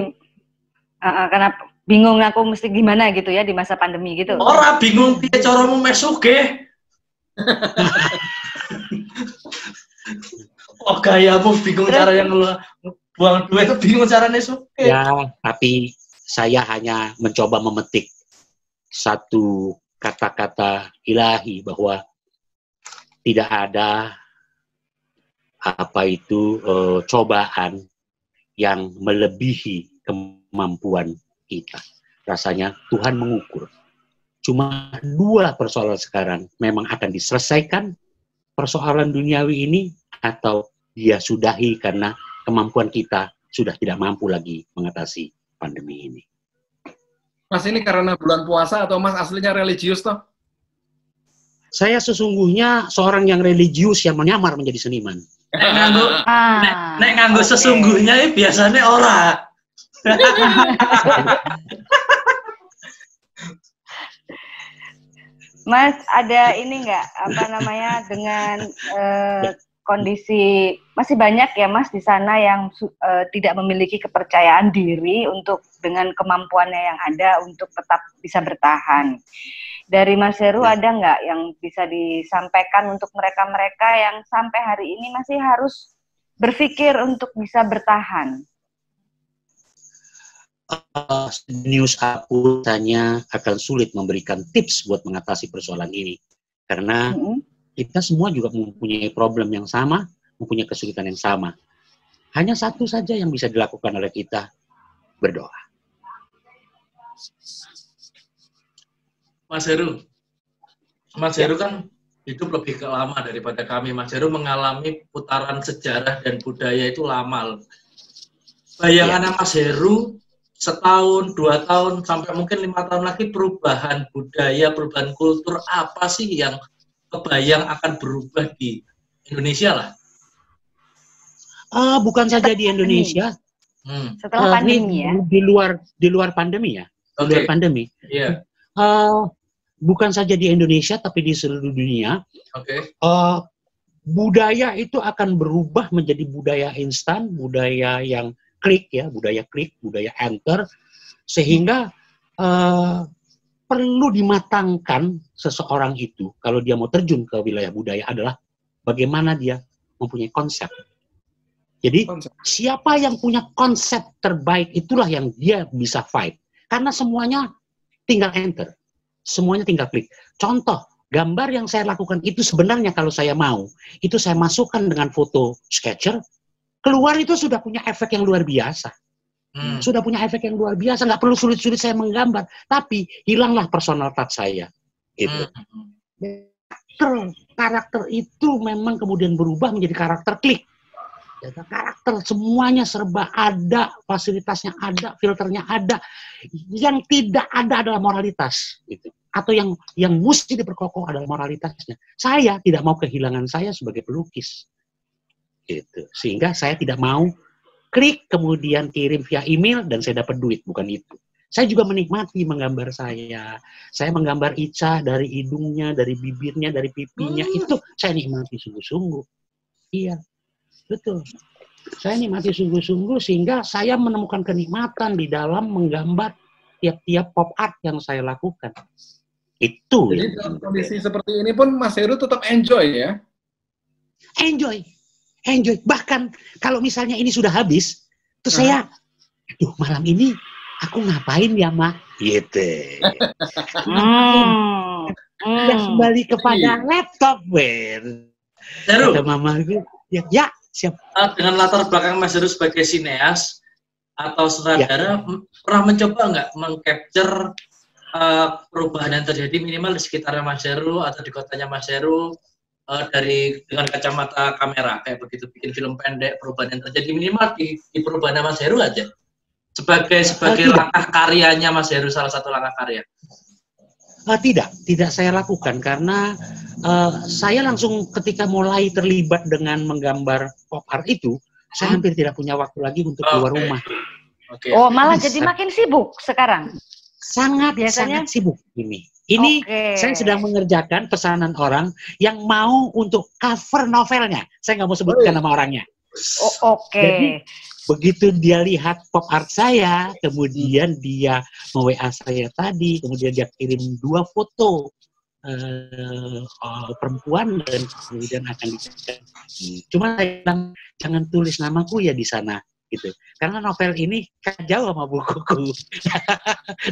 Speaker 3: Kenapa? Bingung aku mesti gimana gitu ya di masa pandemi gitu.
Speaker 1: Ora bingung piye caramu mes sugih. Oh, gayamu bingung cara yang buang duit itu bingung caranya sugih.
Speaker 4: Ya, tapi saya hanya mencoba memetik satu kata-kata ilahi bahwa tidak ada cobaan yang melebihi kemampuan kita. Rasanya Tuhan mengukur. Cuma dua persoalan sekarang, memang akan diselesaikan persoalan duniawi ini atau dia sudahi karena kemampuan kita sudah tidak mampu lagi mengatasi pandemi ini.
Speaker 2: Mas, ini karena bulan puasa atau Mas aslinya religius toh?
Speaker 4: Saya sesungguhnya seorang yang religius yang menyamar menjadi seniman.
Speaker 1: Nek nganggo sesungguhnya biasanya ora.
Speaker 3: Mas, ada ini nggak, dengan kondisi masih banyak ya Mas di sana yang tidak memiliki kepercayaan diri untuk dengan kemampuannya yang ada untuk tetap bisa bertahan. Dari Mas Heru ada nggak yang bisa disampaikan untuk mereka-mereka yang sampai hari ini masih harus berpikir untuk bisa bertahan?
Speaker 4: News aku tanya akan sulit memberikan tips buat mengatasi persoalan ini karena kita semua juga mempunyai problem yang sama, mempunyai kesulitan yang sama. Hanya satu saja yang bisa dilakukan oleh kita, berdoa.
Speaker 1: Mas Heru kan hidup lebih lama daripada kami. Mas Heru mengalami putaran sejarah dan budaya itu lama. Bayangannya Mas Heru setahun, 2 tahun, sampai mungkin 5 tahun lagi perubahan budaya, perubahan kultur apa sih yang kebayang akan berubah di Indonesia lah?
Speaker 4: Bukan saja di Indonesia.
Speaker 3: Setelah pandemi ya?
Speaker 4: Di luar pandemi ya. Di luar pandemi.
Speaker 1: Iya.
Speaker 4: Bukan saja di Indonesia, tapi di seluruh dunia. Budaya itu akan berubah menjadi budaya instan, budaya yang klik ya, budaya klik, budaya enter, sehingga perlu dimatangkan seseorang itu kalau dia mau terjun ke wilayah budaya adalah bagaimana dia mempunyai konsep. Jadi siapa yang punya konsep terbaik itulah yang dia bisa fight. Karena semuanya tinggal enter, semuanya tinggal klik. Contoh, gambar yang saya lakukan itu sebenarnya kalau saya mau, itu saya masukkan dengan foto sketcher, keluar itu sudah punya efek yang luar biasa. Sudah punya efek yang luar biasa, nggak perlu sulit-sulit saya menggambar. Tapi hilanglah personal touch saya. Gitu. Karakter itu memang kemudian berubah menjadi karakter klik. karakter semuanya serba ada, fasilitasnya ada, filternya ada. Yang tidak ada adalah moralitas, gitu. Atau yang mesti diperkokoh adalah moralitasnya. Saya tidak mau kehilangan saya sebagai pelukis, gitu. Sehingga saya tidak mau klik kemudian kirim via email dan saya dapat duit, bukan itu. Saya juga menikmati menggambar saya. Saya menggambar Ica dari hidungnya, dari bibirnya, dari pipinya. Itu saya nikmati sungguh-sungguh. Iya. Betul. Saya nikmati sungguh-sungguh sehingga saya menemukan kenikmatan di dalam menggambar tiap-tiap pop art yang saya lakukan. Itu.
Speaker 2: Jadi dalam kondisi seperti ini pun Mas Heru tetap enjoy ya?
Speaker 4: Enjoy. Bahkan kalau misalnya ini sudah habis, terus saya, aduh malam ini aku ngapain ya, Ma? Gitu. Ya kembali kepada laptop, Ben. Ada mama itu. Ya, siap.
Speaker 1: Dengan latar belakang Mas Heru sebagai sineas atau sutradara, pernah mencoba nggak meng-capture perubahan yang terjadi minimal di sekitarnya Mas Heru atau di kotanya Mas Heru dengan kacamata kamera, kayak begitu bikin film pendek, perubahan yang terjadi minimal di perubahan Mas Heru aja sebagai langkah karyanya Mas Heru, salah satu langkah karya.
Speaker 4: Tidak saya lakukan karena saya langsung ketika mulai terlibat dengan menggambar pop art itu, saya hampir tidak punya waktu lagi untuk keluar rumah.
Speaker 3: Oh, malah jadi makin sibuk sekarang?
Speaker 4: Sangat sibuk ini. Ini saya sedang mengerjakan pesanan orang yang mau untuk cover novelnya. Saya nggak mau sebutkan nama orangnya. Jadi begitu dia lihat pop art saya, kemudian dia WA saya tadi, kemudian dia kirim 2 foto perempuan dan kemudian akan dicek. Cuma saya bilang jangan tulis namaku ya di sana, gitu. Karena novel ini jauh sama bukuku.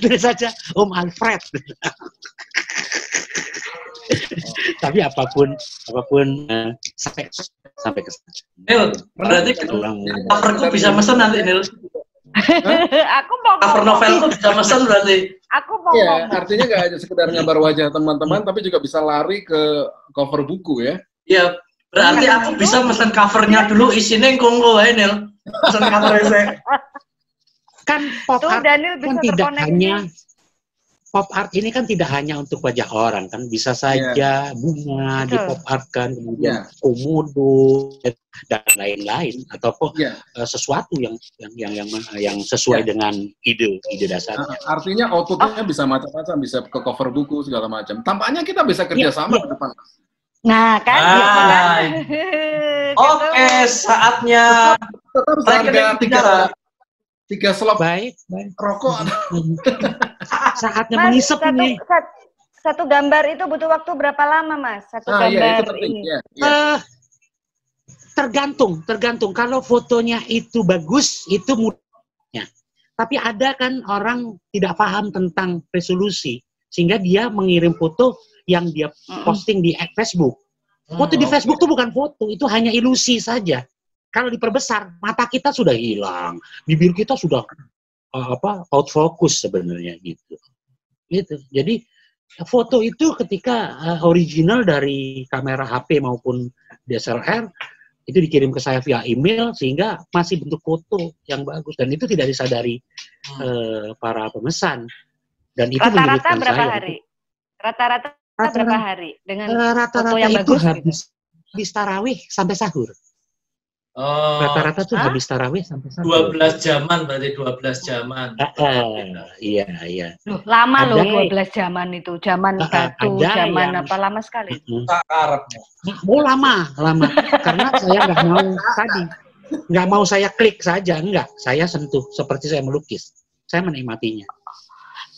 Speaker 4: Tulis saja Om Alfred. Tapi apapun sampai ke sana.
Speaker 1: Nil, berarti coverku bisa mesen nanti, Nil.
Speaker 3: Aku mau
Speaker 1: cover novelku bisa mesen berarti.
Speaker 3: Aku mau
Speaker 2: artinya nggak hanya sekedar gambar wajah teman-teman, tapi juga bisa lari ke cover buku ya.
Speaker 1: Iya, berarti aku bisa mesen covernya dulu, isinya kongko ya, Nil. Mesen covernya saya.
Speaker 4: Kan pop art kan tidak hanya pop art ini kan tidak hanya untuk wajah orang, kan bisa saja bunga di pop art kan, kemudian komodo dan lain-lain, atau sesuatu yang sesuai dengan ide dasarnya.
Speaker 2: Artinya outputnya bisa macam-macam, bisa ke cover buku segala macam. Tampaknya kita bisa kerjasama ke depan.
Speaker 3: Nah kan.
Speaker 1: Oke, saatnya
Speaker 2: harga 3 slop
Speaker 4: baik.
Speaker 2: rokok.
Speaker 4: Saatnya mengisep ini.
Speaker 3: Satu gambar itu butuh waktu berapa lama, Mas? Satu gambar ini.
Speaker 4: Tergantung. Kalau fotonya itu bagus, itu mudahnya. Tapi ada kan orang tidak paham tentang resolusi, sehingga dia mengirim foto yang dia posting di Facebook. Foto di Facebook itu bukan foto, itu hanya ilusi saja. Kalau diperbesar, mata kita sudah hilang, bibir kita sudah out focus sebenarnya gitu. Jadi foto itu ketika original dari kamera HP maupun DSLR itu dikirim ke saya via email sehingga masih bentuk foto yang bagus dan itu tidak disadari para pemesan dan itu
Speaker 3: rata-rata berapa hari? Rata-rata berapa hari dengan foto yang
Speaker 4: itu
Speaker 3: bagus?
Speaker 4: Habis tarawih sampai sahur. Rata-rata tuh habis tarawih sampai sahur.
Speaker 1: 12 jaman berarti 12 jaman.
Speaker 4: Iya.
Speaker 3: Lama loh 12 jaman itu. Zaman batu, zaman apa lama sekali.
Speaker 4: Lama. Karena saya nggak mau saya klik saja, enggak. Saya sentuh seperti saya melukis. Saya menikmatinya.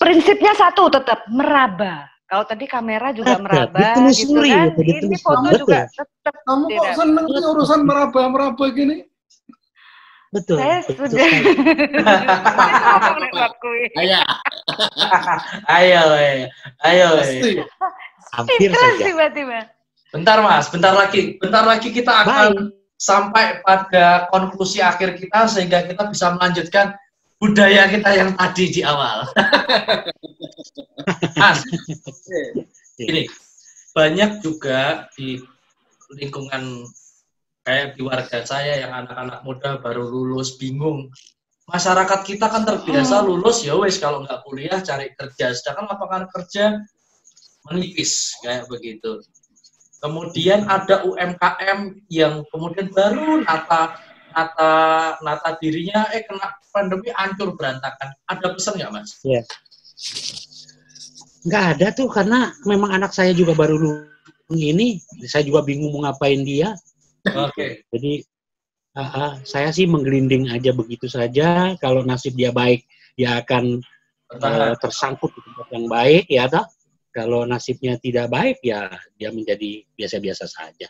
Speaker 3: Prinsipnya satu tetap meraba. Kalau tadi kamera juga meraba, gitu kan? Ini foto juga tetap.
Speaker 2: Kamu kok seneng sih urusan meraba gini?
Speaker 4: Betul.
Speaker 3: Saya sudah.
Speaker 1: Ayo.
Speaker 4: Hampir saja.
Speaker 3: Tiba-tiba.
Speaker 1: Bentar lagi kita akan sampai pada konklusi akhir kita sehingga kita bisa melanjutkan budaya kita yang tadi di awal. Mas, ini banyak juga di lingkungan Kayak di warga saya yang anak-anak muda baru lulus bingung. Masyarakat kita kan terbiasa lulus ya wes kalau nggak kuliah cari kerja, sedangkan lapangan kerja menipis kayak begitu. Kemudian ada UMKM yang kemudian baru nata dirinya, kena pandemi hancur berantakan. Ada pesan nggak, Mas?
Speaker 4: Ya. Nggak ada tuh, karena memang anak saya juga baru lulus ini, saya juga bingung mau ngapain dia.
Speaker 1: Oke.
Speaker 4: Jadi saya sih menggelinding aja begitu saja. Kalau nasib dia baik, dia akan tersangkut di tempat yang baik, ya toh. Kalau nasibnya tidak baik, ya dia menjadi biasa-biasa saja.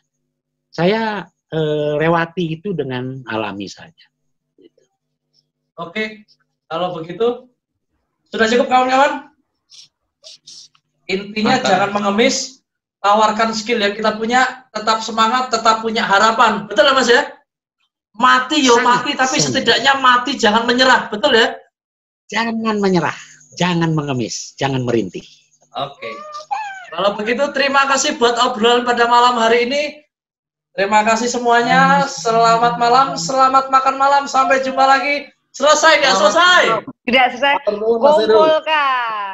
Speaker 4: Saya lewati itu dengan alami saja.
Speaker 1: Oke, kalau begitu sudah cukup kawan-kawan. Intinya jangan mengemis, tawarkan skill yang kita punya, tetap semangat, tetap punya harapan. Betul ya Mas ya? Mati yo mati, tapi setidaknya mati, jangan menyerah. Betul ya?
Speaker 4: Jangan menyerah, jangan mengemis, jangan merintih.
Speaker 1: Oke. Kalau begitu terima kasih buat obrolan pada malam hari ini. Terima kasih semuanya. Selamat malam, selamat makan malam. Sampai jumpa lagi. Selesai nggak selesai?
Speaker 3: Tidak selesai. Kumpulkan.